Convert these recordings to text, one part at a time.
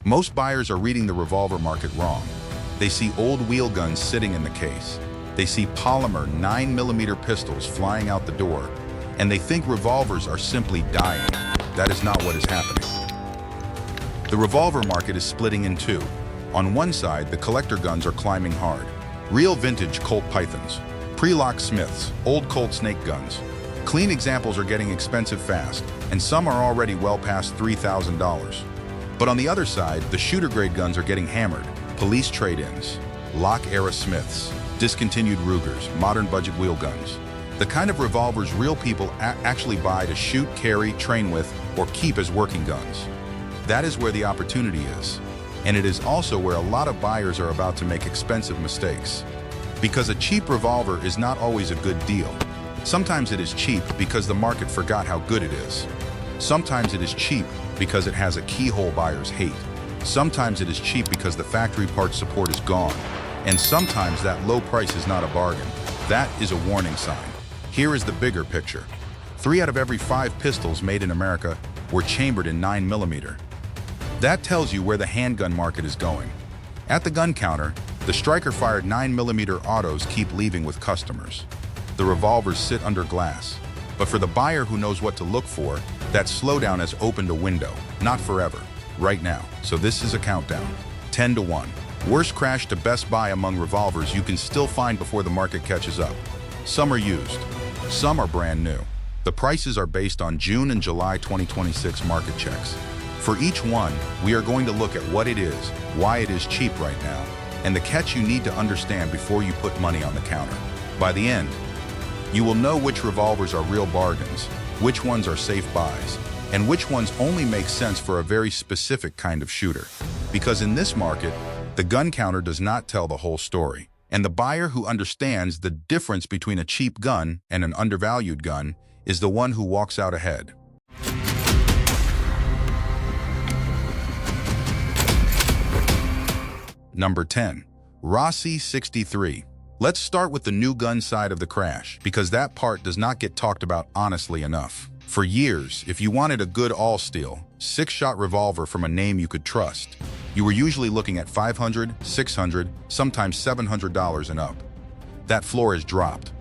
Most buyers are reading the revolver market wrong. They see old wheel guns sitting in the case. They see polymer 9mm pistols flying out the door, and they think revolvers are simply dying. That is not what is happening. The revolver market is splitting in two. On one side, the collector guns are climbing hard. Real vintage Colt Pythons, pre-lock Smiths, old Colt snake guns. Clean examples are getting expensive fast, and some are already well past $3,000. But on the other side, the shooter-grade guns are getting hammered. Police trade-ins, lock-era Smiths, discontinued Rugers, modern budget wheel guns. The kind of revolvers real people actually buy to shoot, carry, train with, or keep as working guns. That is where the opportunity is. And it is also where a lot of buyers are about to make expensive mistakes. Because a cheap revolver is not always a good deal. Sometimes it is cheap because the market forgot how good it is. Sometimes it is cheap because it has a keyhole buyers hate. Sometimes it is cheap because the factory part support is gone. And sometimes that low price is not a bargain. That is a warning sign. Here is the bigger picture. 3 out of every 5 pistols made in America were chambered in 9mm. That tells you where the handgun market is going. At the gun counter, the striker-fired 9mm autos keep leaving with customers. The revolvers sit under glass. But for the buyer who knows what to look for, that slowdown has opened a window. Not forever, right now. So this is a countdown. 10-1. Worst crash to best buy among revolvers you can still find before the market catches up. Some are used. Some are brand new. The prices are based on June and July 2026 market checks. For each one, we are going to look at what it is, why it is cheap right now, and the catch you need to understand before you put money on the counter. By the end, you will know which revolvers are real bargains, which ones are safe buys, and which ones only make sense for a very specific kind of shooter. Because in this market, the gun counter does not tell the whole story. And the buyer who understands the difference between a cheap gun and an undervalued gun is the one who walks out ahead. Number 10. Rossi 63. Let's start with the new gun side of the crash, because that part does not get talked about honestly enough. For years, if you wanted a good all-steel, 6-shot revolver from a name you could trust, you were usually looking at $500, $600, sometimes $700 and up. That floor is dropped.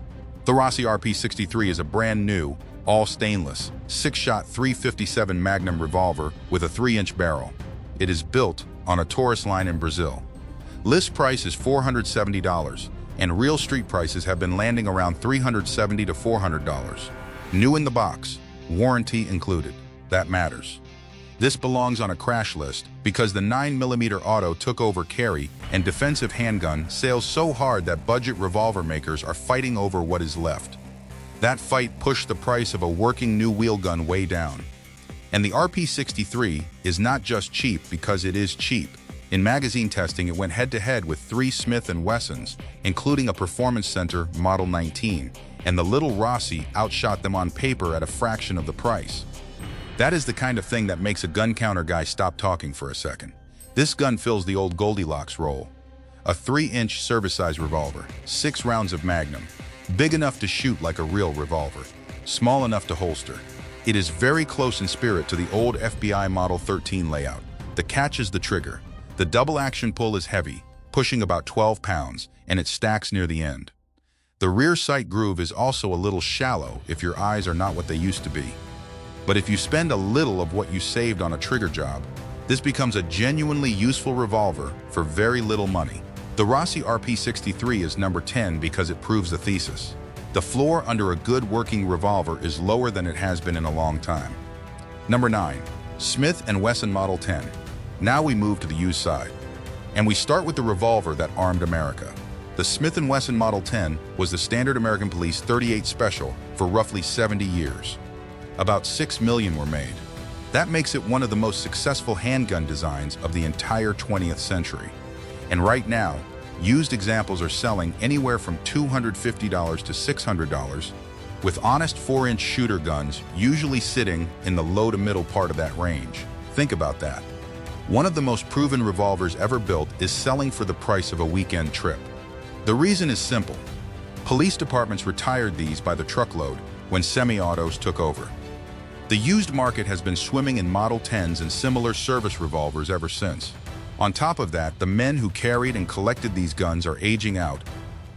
The Rossi RP 63 is a brand new, all-stainless, 6-shot 357 Magnum revolver with a 3-inch barrel. It is built on a Taurus line in Brazil. List price is $470, and real street prices have been landing around $370 to $400. New in the box, warranty included. That matters. This belongs on a crash list because the 9mm auto took over carry and defensive handgun sales so hard that budget revolver makers are fighting over what is left. That fight pushed the price of a working new wheel gun way down. And the RP63 is not just cheap because it is cheap. In magazine testing, it went head-to-head with 3 Smith & Wessons, including a Performance Center Model 19, and the little Rossi outshot them on paper at a fraction of the price. That is the kind of thing that makes a gun counter guy stop talking for a second. This gun fills the old Goldilocks role. A 3-inch service-size revolver, 6 rounds of Magnum, big enough to shoot like a real revolver, small enough to holster. It is very close in spirit to the old FBI Model 13 layout. The catch is the trigger. The double action pull is heavy, pushing about 12 pounds, and it stacks near the end. The rear sight groove is also a little shallow if your eyes are not what they used to be. But if you spend a little of what you saved on a trigger job, this becomes a genuinely useful revolver for very little money. The Rossi RP 63 is number 10 because it proves the thesis. The floor under a good working revolver is lower than it has been in a long time. Number 9. Smith & Wesson Model 10. Now we move to the used side. And we start with the revolver that armed America. The Smith & Wesson Model 10 was the standard American Police .38 Special for roughly 70 years. About 6 million were made. That makes it one of the most successful handgun designs of the entire 20th century. And right now, used examples are selling anywhere from $250 to $600, with honest 4-inch shooter guns usually sitting in the low to middle part of that range. Think about that. One of the most proven revolvers ever built is selling for the price of a weekend trip. The reason is simple. Police departments retired these by the truckload when semi-autos took over. The used market has been swimming in Model 10s and similar service revolvers ever since. On top of that, the men who carried and collected these guns are aging out,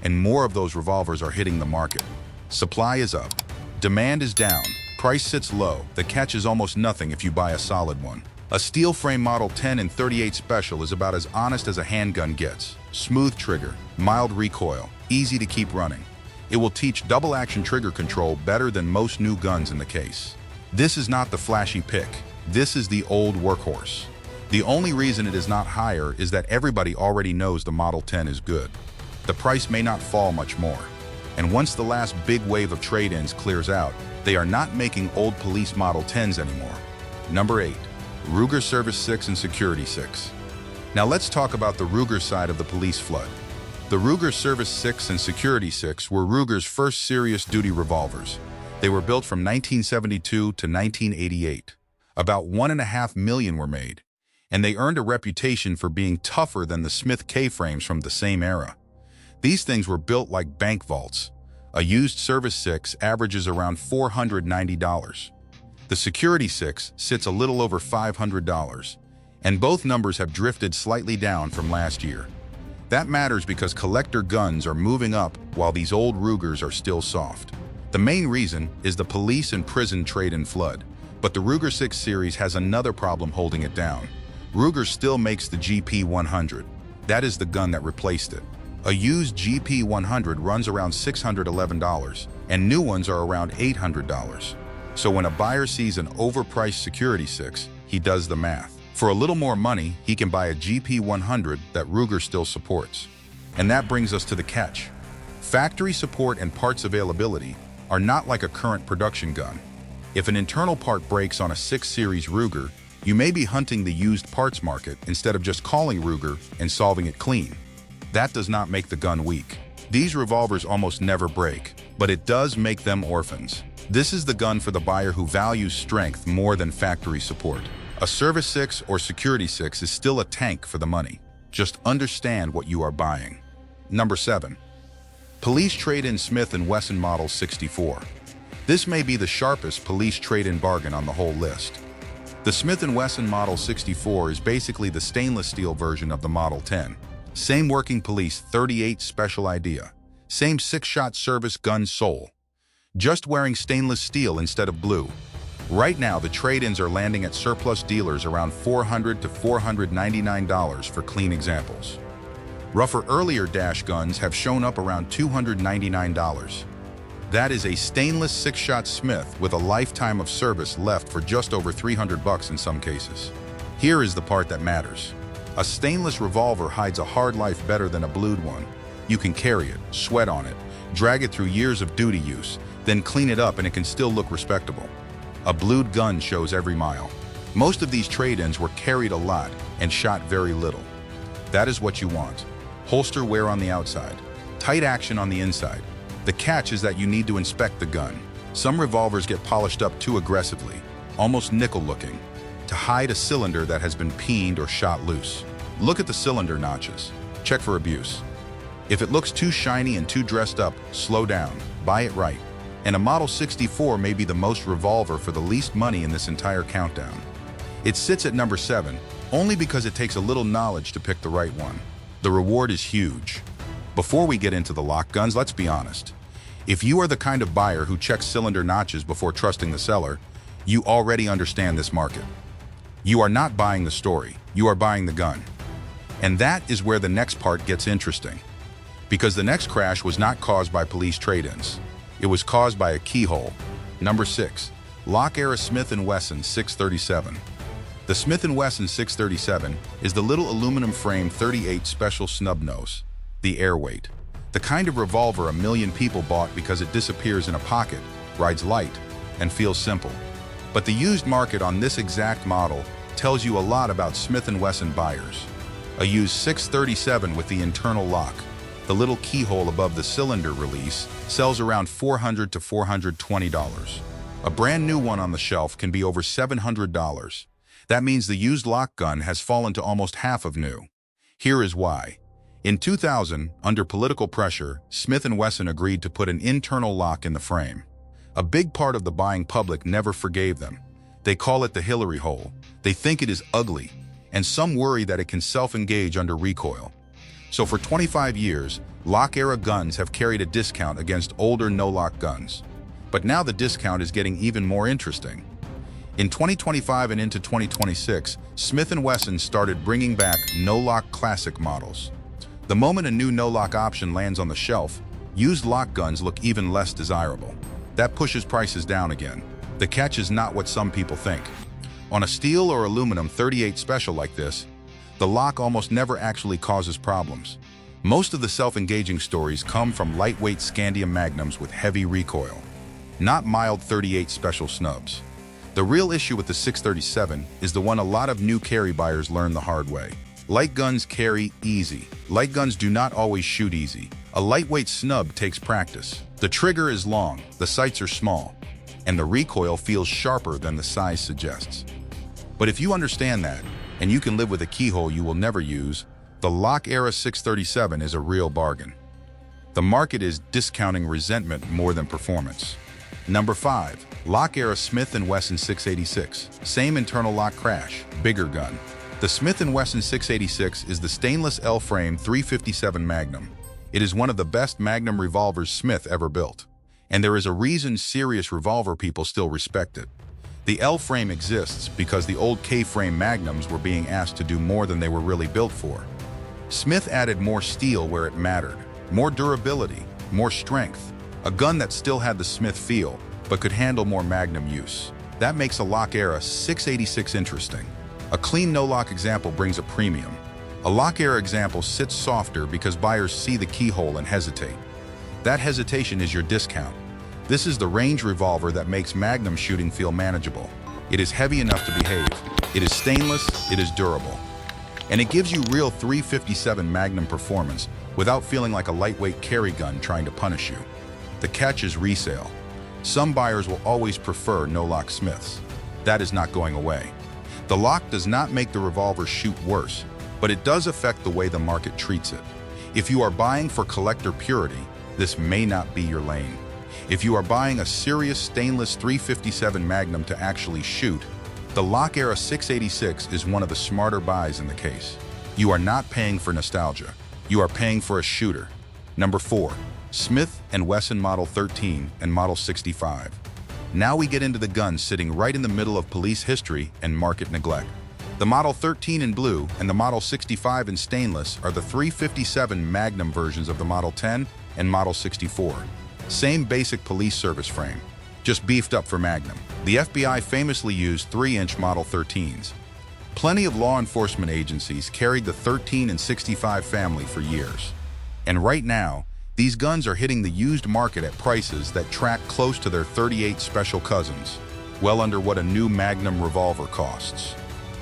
and more of those revolvers are hitting the market. Supply is up. Demand is down. Price sits low. The catch is almost nothing if you buy a solid one. A steel frame Model 10 and 38 Special is about as honest as a handgun gets. Smooth trigger, mild recoil, easy to keep running. It will teach double action trigger control better than most new guns in the case. This is not the flashy pick. This is the old workhorse. The only reason it is not higher is that everybody already knows the Model 10 is good. The price may not fall much more. And once the last big wave of trade-ins clears out, they are not making old police Model 10s anymore. Number 8. Ruger Service 6 and Security 6. Now let's talk about the Ruger side of the police flood. The Ruger Service 6 and Security 6 were Ruger's first serious duty revolvers. They were built from 1972 to 1988. About 1.5 million were made, and they earned a reputation for being tougher than the Smith K-frames from the same era. These things were built like bank vaults. A used Service 6 averages around $490. The Security 6 sits a little over $500, and both numbers have drifted slightly down from last year. That matters because collector guns are moving up while these old Rugers are still soft. The main reason is the police and prison trade-in flood, but the Ruger 6 series has another problem holding it down. Ruger still makes the GP100. That is the gun that replaced it. A used GP100 runs around $611, and new ones are around $800. So when a buyer sees an overpriced Security 6, he does the math. For a little more money, he can buy a GP100 that Ruger still supports. And that brings us to the catch. Factory support and parts availability are not like a current production gun. If an internal part breaks on a 6 Series Ruger, you may be hunting the used parts market instead of just calling Ruger and solving it clean. That does not make the gun weak. These revolvers almost never break, but it does make them orphans. This is the gun for the buyer who values strength more than factory support. A Service 6 or Security 6 is still a tank for the money. Just understand what you are buying. Number 7. Police Trade-in Smith & Wesson Model 64. This may be the sharpest police trade-in bargain on the whole list. The Smith & Wesson Model 64 is basically the stainless steel version of the Model 10. Same working police 38 special idea. Same 6-shot service gun sole. Just wearing stainless steel instead of blue. Right now, the trade-ins are landing at surplus dealers around $400 to $499 for clean examples. Rougher earlier dash guns have shown up around $299. That is a stainless 6-shot Smith with a lifetime of service left for just over $300 in some cases. Here is the part that matters. A stainless revolver hides a hard life better than a blued one. You can carry it, sweat on it, drag it through years of duty use, then clean it up and it can still look respectable. A blued gun shows every mile. Most of these trade-ins were carried a lot and shot very little. That is what you want. Holster wear on the outside, tight action on the inside. The catch is that you need to inspect the gun. Some revolvers get polished up too aggressively, almost nickel-looking, to hide a cylinder that has been peened or shot loose. Look at the cylinder notches. Check for abuse. If it looks too shiny and too dressed up, slow down, buy it right. And a Model 64 may be the most revolver for the least money in this entire countdown. It sits at number 7, only because it takes a little knowledge to pick the right one. The reward is huge. Before we get into the lock guns, let's be honest. If you are the kind of buyer who checks cylinder notches before trusting the seller, you already understand this market. You are not buying the story, you are buying the gun. And that is where the next part gets interesting. Because the next crash was not caused by police trade-ins. It was caused by a keyhole. Number 6. Lock-era Smith & Wesson 637. The Smith & Wesson 637 is the little aluminum frame 38 special snub nose, the airweight. The kind of revolver a million people bought because it disappears in a pocket, rides light, and feels simple. But the used market on this exact model tells you a lot about Smith & Wesson buyers. A used 637 with the internal lock, the little keyhole above the cylinder release, sells around $400 to $420. A brand new one on the shelf can be over $700. That means the used lock gun has fallen to almost half of new. Here is why. In 2000, under political pressure, Smith & Wesson agreed to put an internal lock in the frame. A big part of the buying public never forgave them. They call it the Hillary hole. They think it is ugly, and some worry that it can self-engage under recoil. So for 25 years, lock-era guns have carried a discount against older no-lock guns. But now the discount is getting even more interesting. In 2025 and into 2026, Smith & Wesson started bringing back no-lock classic models. The moment a new no-lock option lands on the shelf, used lock guns look even less desirable. That pushes prices down again. The catch is not what some people think. On a steel or aluminum .38 special like this, the lock almost never actually causes problems. Most of the self-engaging stories come from lightweight scandium magnums with heavy recoil, not mild .38 special snubs. The real issue with the 637 is the one a lot of new carry buyers learn the hard way. Light guns carry easy. Light guns do not always shoot easy. A lightweight snub takes practice. The trigger is long, the sights are small, and the recoil feels sharper than the size suggests. But if you understand that, and you can live with a keyhole you will never use, the lock-era 637 is a real bargain. The market is discounting resentment more than performance. Number 5. Lock-era Smith & Wesson 686. Same internal lock crash, bigger gun. The Smith & Wesson 686 is the stainless L-frame .357 Magnum. It is one of the best Magnum revolvers Smith ever built. And there is a reason serious revolver people still respect it. The L-frame exists because the old K-frame Magnums were being asked to do more than they were really built for. Smith added more steel where it mattered, more durability, more strength, a gun that still had the Smith feel, but could handle more Magnum use. That makes a lock-era 686 interesting. A clean no-lock example brings a premium. A lock-era example sits softer because buyers see the keyhole and hesitate. That hesitation is your discount. This is the range revolver that makes Magnum shooting feel manageable. It is heavy enough to behave. It is stainless, it is durable. And it gives you real .357 Magnum performance without feeling like a lightweight carry gun trying to punish you. The catch is resale. Some buyers will always prefer no-lock Smiths. That is not going away. The lock does not make the revolver shoot worse, but it does affect the way the market treats it. If you are buying for collector purity, this may not be your lane. If you are buying a serious stainless .357 Magnum to actually shoot, the lock-era 686 is one of the smarter buys in the case. You are not paying for nostalgia. You are paying for a shooter. Number 4. Smith & Wesson Model 13 and Model 65. Now we get into the guns sitting right in the middle of police history and market neglect. The Model 13 in blue and the Model 65 in stainless are the .357 Magnum versions of the Model 10 and Model 64. Same basic police service frame, just beefed up for Magnum. The FBI famously used 3-inch Model 13s. Plenty of law enforcement agencies carried the 13 and 65 family for years. And right now, these guns are hitting the used market at prices that track close to their .38 special cousins, well under what a new Magnum revolver costs.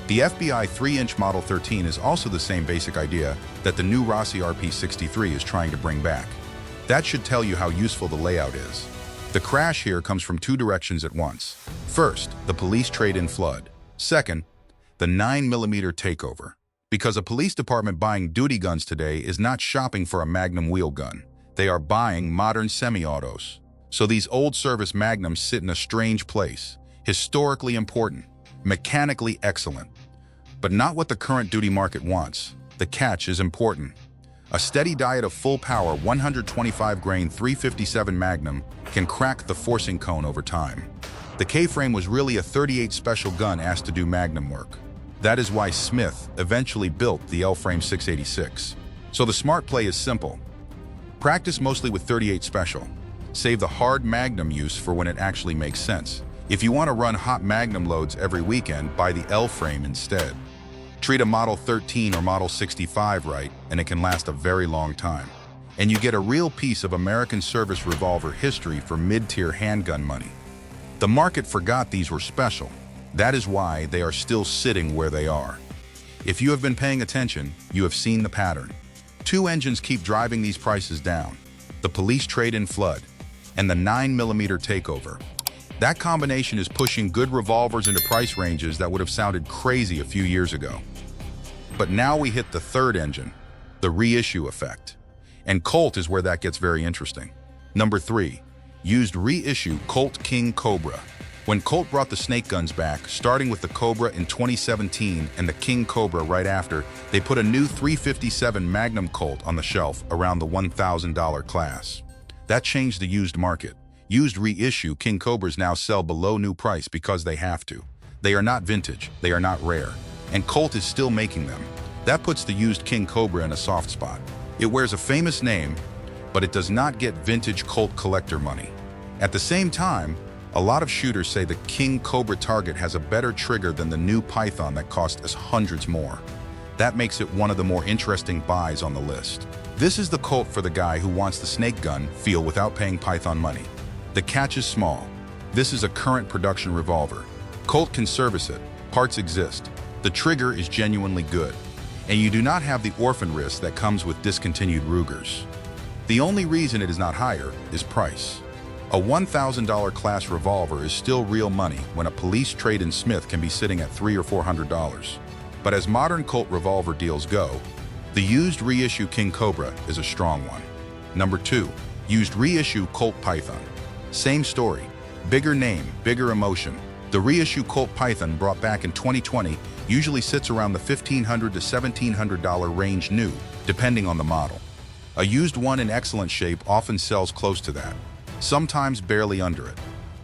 The FBI 3-inch Model 13 is also the same basic idea that the new Rossi RP 63 is trying to bring back. That should tell you how useful the layout is. The crash here comes from two directions at once. First, the police trade-in flood. Second, the 9mm takeover. Because a police department buying duty guns today is not shopping for a Magnum wheel gun. They are buying modern semi-autos. So these old service Magnums sit in a strange place, historically important, mechanically excellent, but not what the current duty market wants. The catch is important. A steady diet of full-power 125-grain .357 Magnum can crack the forcing cone over time. The K-frame was really a .38 special gun asked to do Magnum work. That is why Smith eventually built the L-frame 686. So the smart play is simple. Practice mostly with .38 special. Save the hard Magnum use for when it actually makes sense. If you want to run hot Magnum loads every weekend, buy the L-frame instead. Treat a Model 13 or Model 65 right, and it can last a very long time. And you get a real piece of American service revolver history for mid-tier handgun money. The market forgot these were special. That is why they are still sitting where they are. If you have been paying attention, you have seen the pattern. Two engines keep driving these prices down: the police trade-in flood and the 9mm takeover. That combination is pushing good revolvers into price ranges that would have sounded crazy a few years ago. But now we hit the third engine, the reissue effect. And Colt is where that gets very interesting. Number 3. Used reissue Colt King Cobra. When Colt brought the snake guns back, starting with the Cobra in 2017 and the King Cobra right after, they put a new .357 Magnum Colt on the shelf around the $1,000 class. That changed the used market. Used reissue King Cobras now sell below new price because they have to. They are not vintage, they are not rare, and Colt is still making them. That puts the used King Cobra in a soft spot. It wears a famous name, but it does not get vintage Colt collector money. At the same time, a lot of shooters say the King Cobra target has a better trigger than the new Python that cost us hundreds more. That makes it one of the more interesting buys on the list. This is the Colt for the guy who wants the snake gun feel without paying Python money. The catch is small. This is a current production revolver. Colt can service it, parts exist, the trigger is genuinely good, and you do not have the orphan risk that comes with discontinued Rugers. The only reason it is not higher is price. A $1,000 class revolver is still real money when a police trade-in Smith can be sitting at $300 or $400. But as modern Colt revolver deals go, the used reissue King Cobra is a strong one. Number 2, used reissue Colt Python. Same story, bigger name, bigger emotion. The reissue Colt Python brought back in 2020 usually sits around the $1,500 to $1,700 range new, depending on the model. A used one in excellent shape often sells close to that, sometimes barely under it.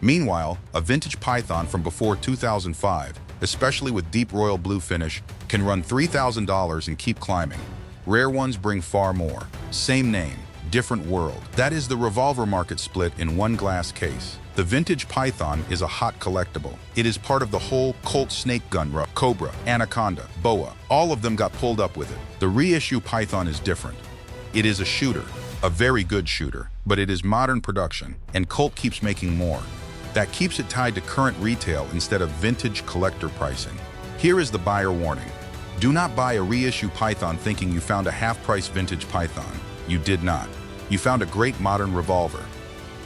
Meanwhile, a vintage Python from before 2005, especially with deep royal blue finish, can run $3,000 and keep climbing. Rare ones bring far more. Same name, different world. That is the revolver market split in one glass case. The vintage Python is a hot collectible. It is part of the whole Colt snake gun, Cobra, Anaconda, Boa. All of them got pulled up with it. The reissue Python is different. It is a shooter, a very good shooter, but it is modern production, and Colt keeps making more. That keeps it tied to current retail instead of vintage collector pricing. Here is the buyer warning. Do not buy a reissue Python thinking you found a half-price vintage Python. You did not. You found a great modern revolver.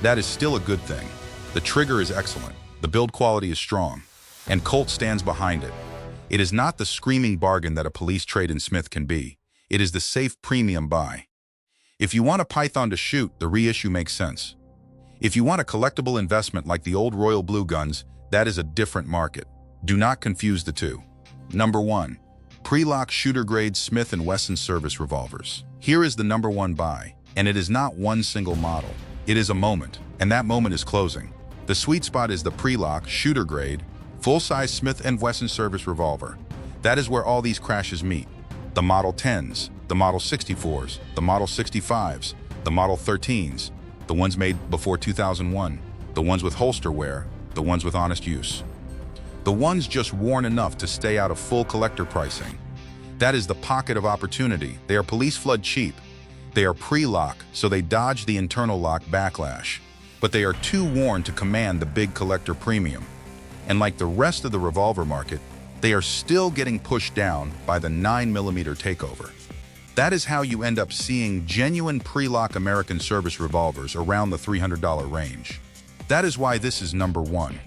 That is still a good thing. The trigger is excellent, the build quality is strong, and Colt stands behind it. It is not the screaming bargain that a police trade-in Smith can be. It is the safe premium buy. If you want a Python to shoot, the reissue makes sense. If you want a collectible investment like the old Royal Blue guns, that is a different market. Do not confuse the two. Number 1. Pre-lock shooter-grade Smith & Wesson service revolvers. Here is the number 1 buy, and it is not one single model. It is a moment, and that moment is closing. The sweet spot is the pre-lock, shooter-grade, full-size Smith & Wesson service revolver. That is where all these crashes meet. The Model 10s, the Model 64s, the Model 65s, the Model 13s, the ones made before 2001, the ones with holster wear, the ones with honest use. The ones just worn enough to stay out of full collector pricing. That is the pocket of opportunity. They are police flood cheap. They are pre-lock, so they dodge the internal lock backlash. But they are too worn to command the big collector premium. And like the rest of the revolver market, they are still getting pushed down by the 9mm takeover. That is how you end up seeing genuine pre-lock American service revolvers around the $300 range. That is why this is number 1.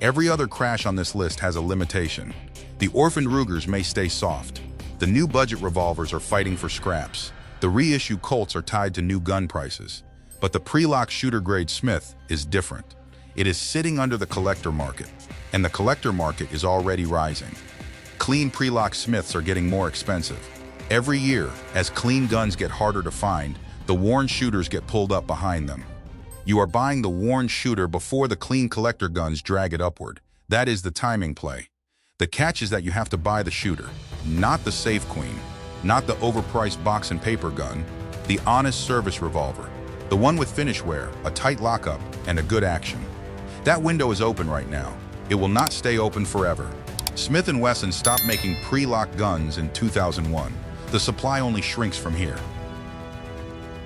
Every other crash on this list has a limitation. The orphaned Rugers may stay soft. The new budget revolvers are fighting for scraps. The reissue Colts are tied to new gun prices. But the pre-lock shooter-grade Smith is different. It is sitting under the collector market, and the collector market is already rising. Clean pre-lock Smiths are getting more expensive. Every year, as clean guns get harder to find, the worn shooters get pulled up behind them. You are buying the worn shooter before the clean collector guns drag it upward. That is the timing play. The catch is that you have to buy the shooter, not the Safe Queen, not the overpriced box and paper gun, the honest service revolver. The one with finish wear, a tight lockup, and a good action. That window is open right now. It will not stay open forever. Smith & Wesson stopped making pre-lock guns in 2001. The supply only shrinks from here.